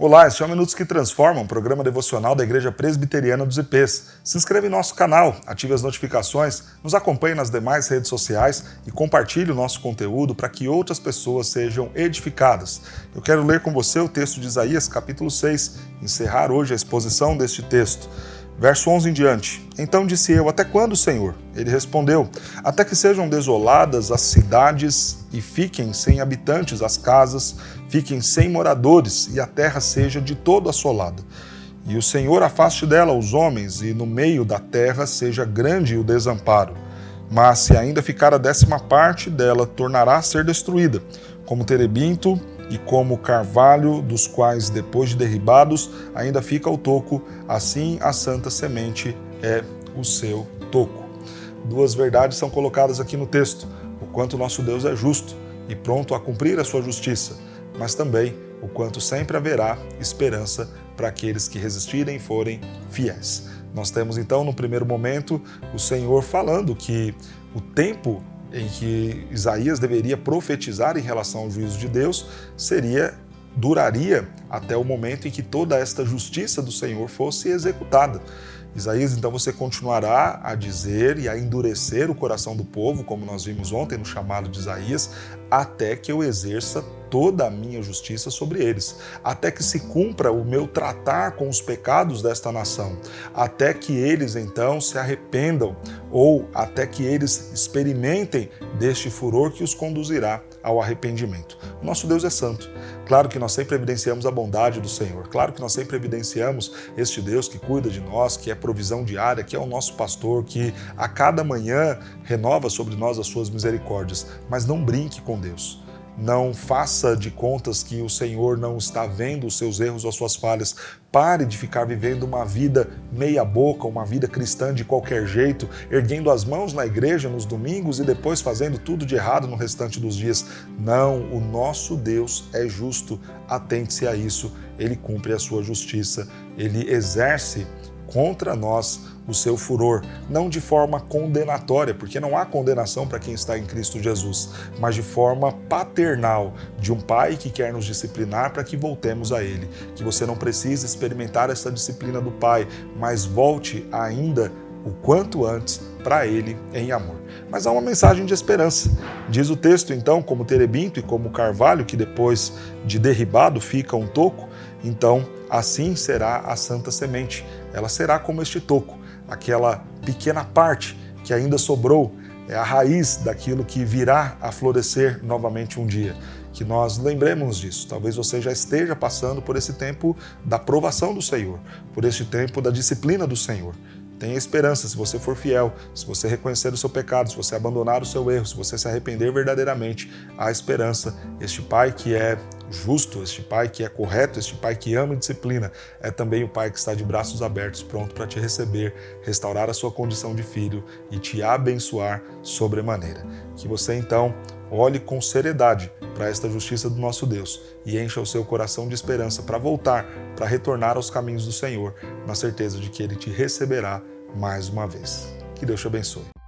Olá, este é o Minutos que Transformam, um programa devocional da Igreja Presbiteriana dos IPs. Se inscreva em nosso canal, ative as notificações, nos acompanhe nas demais redes sociais e compartilhe o nosso conteúdo para que outras pessoas sejam edificadas. Eu quero ler com você o texto de Isaías, capítulo 6, encerrar hoje a exposição deste texto. Verso 11 em diante. Então disse eu, até quando, Senhor? Ele respondeu, até que sejam desoladas as cidades e fiquem sem habitantes as casas, fiquem sem moradores e a terra seja de todo assolada. E o Senhor afaste dela os homens e no meio da terra seja grande o desamparo. Mas se ainda ficar a 10ª dela, tornará a ser destruída, como terebinto e como carvalho, dos quais, depois de derribados, ainda fica o toco, assim a santa semente é o seu toco. Duas verdades são colocadas aqui no texto, o quanto nosso Deus é justo e pronto a cumprir a sua justiça, mas também o quanto sempre haverá esperança para aqueles que resistirem e forem fiéis. Nós temos então, no primeiro momento, o Senhor falando que o tempo em que Isaías deveria profetizar em relação ao juízo de Deus duraria até o momento em que toda esta justiça do Senhor fosse executada. Isaías, então, você continuará a dizer e a endurecer o coração do povo, como nós vimos ontem no chamado de Isaías, até que eu exerça toda a minha justiça sobre eles, até que se cumpra o meu tratar com os pecados desta nação, até que eles então se arrependam ou até que eles experimentem deste furor que os conduzirá ao arrependimento. O nosso Deus é santo. Claro que nós sempre evidenciamos a bondade do Senhor, claro que nós sempre evidenciamos este Deus que cuida de nós, que é provisão diária, que é o nosso pastor, que a cada manhã renova sobre nós as suas misericórdias, mas não brinque com Deus. Não faça de contas que o Senhor não está vendo os seus erros ou as suas falhas. Pare de ficar vivendo uma vida meia boca, uma vida cristã de qualquer jeito, erguendo as mãos na igreja nos domingos e depois fazendo tudo de errado no restante dos dias. Não, o nosso Deus é justo. Atente-se a isso. Ele cumpre a sua justiça. Ele exerce contra nós o seu furor, não de forma condenatória, porque não há condenação para quem está em Cristo Jesus, mas de forma paternal, de um pai que quer nos disciplinar para que voltemos a Ele, que você não precise experimentar essa disciplina do pai, mas volte ainda o quanto antes para Ele em amor. Mas há uma mensagem de esperança. Diz o texto, então, como terebinto e como carvalho, que depois de derribado fica um toco, então assim será a santa semente. Ela será como este toco, aquela pequena parte que ainda sobrou, é a raiz daquilo que virá a florescer novamente um dia. Que nós lembremos disso. Talvez você já esteja passando por esse tempo da provação do Senhor, por este tempo da disciplina do Senhor. Tenha esperança, se você for fiel, se você reconhecer o seu pecado, se você abandonar o seu erro, se você se arrepender verdadeiramente, há esperança. Este Pai que é justo, este Pai que é correto, este Pai que ama e disciplina, é também o Pai que está de braços abertos, pronto para te receber, restaurar a sua condição de filho e te abençoar sobremaneira. Que você então olhe com seriedade para esta justiça do nosso Deus e encha o seu coração de esperança para voltar, para retornar aos caminhos do Senhor, na certeza de que Ele te receberá mais uma vez. Que Deus te abençoe.